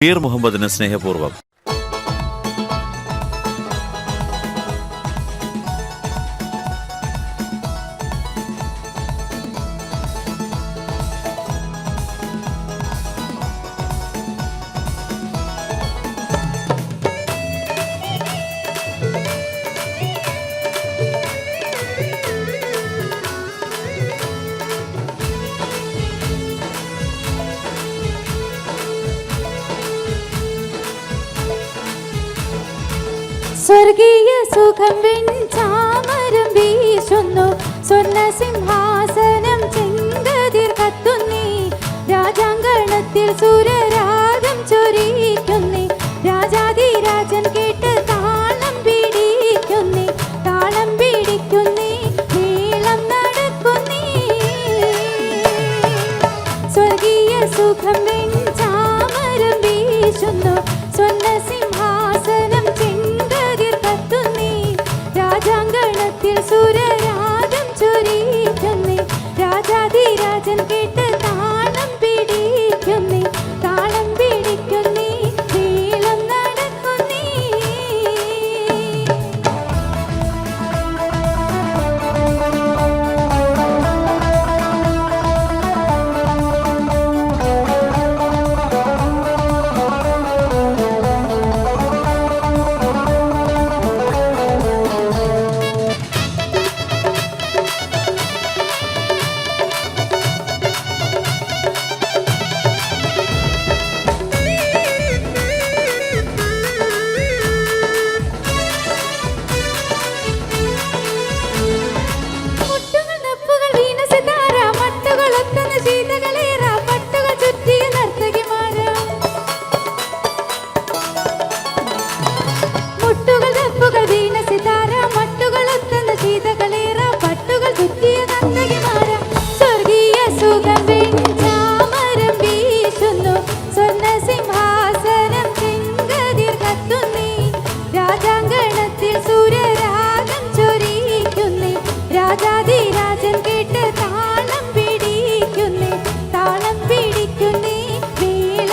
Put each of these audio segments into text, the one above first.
പീർ മുഹമ്മദിന് സ്നേഹപൂർവ്വം. സ്വർഗീയ സുഖം വെൺചാമരം വീശുന്നു, സ്വർണ്ണ സിംഹാസനം ചെങ്കതിർ കത്തുന്നീ, രാജാങ്കണത്തിൽ സൂര്യരാഗം ചൊരിക്കുന്നേ, രാജാധിരാജൻ കേട്ട് താളം പിടിക്കുന്നേ, താളം പിടിക്കുന്നേ, നീളം നടക്കുന്നേ. സ്വർഗീയ സുഖം വെൺചാമരം വീശുന്നു, സ്വർണ്ണ സിംഹാസനം രാജാങ്കണത്തിൽ സൂര്യരാഗം ചൊരിക്കുന്നേ, രാജാധിരാജൻ കേട്ട് താളം പിടിക്കുന്നേ, താളം പിടിക്കുന്നേ, നീളം നടക്കുന്നേ. രാജാധിരാജൻ കേട്ട് താളം പിടിക്കുന്നേ, താളം പിടിക്കുന്നേ, നീളം നടക്കുന്നേ.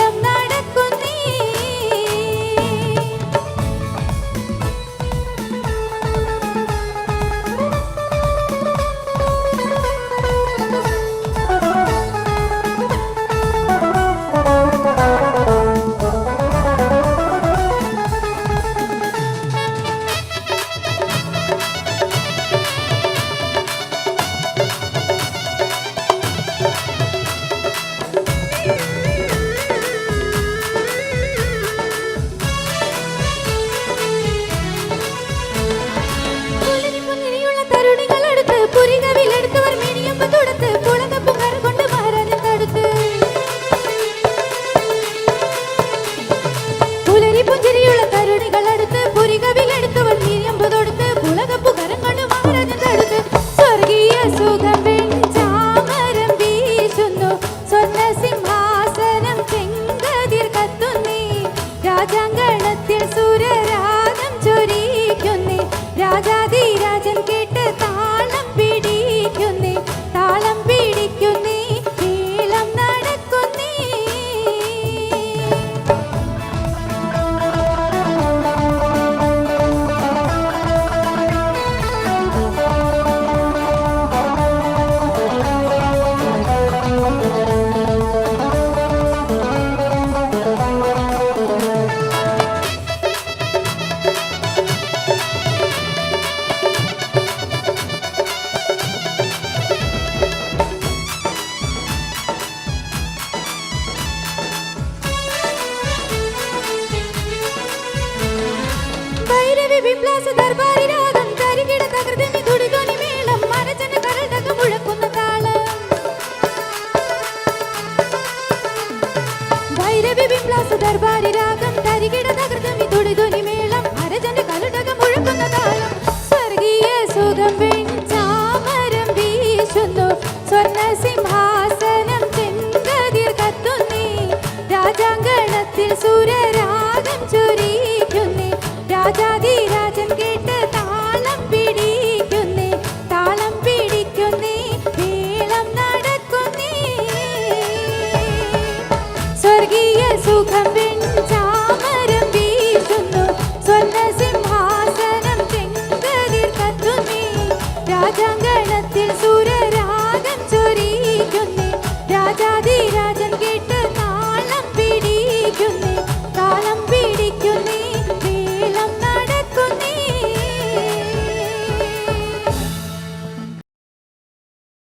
രാജാങ്കണത്തിൽ സൂര്യരാഗം ചൊരിക്കുന്നേ, രാജാധിരാജൻ കേട്ട് താളം പിടിക്കുന്നേ, താളം പിടിക്കുന്നേ, നീളം നടക്കുന്നേ. വിപ്ലാസ ദർബാരി രാഗം കരികിട തകൃതിമി തുടിതൊനി മേളം മനജന കരടക മുഴക്കുന്ന താളം. ഭൈരവി വിപ്ലാസ ദർബാരി രാഗം കരികിട തകൃതിമി തുടിതൊനി മേളം മനജന കരടക മുഴക്കുന്ന താളം. സ്വർഗീയ സുഖം വെൺചാമരം വീശുന്നു, സ്വർണ്ണ സിംഹാസനം ചെങ്കതിർ കത്തുന്നേ, രാജാങ്കണത്തിൽ സൂര്യ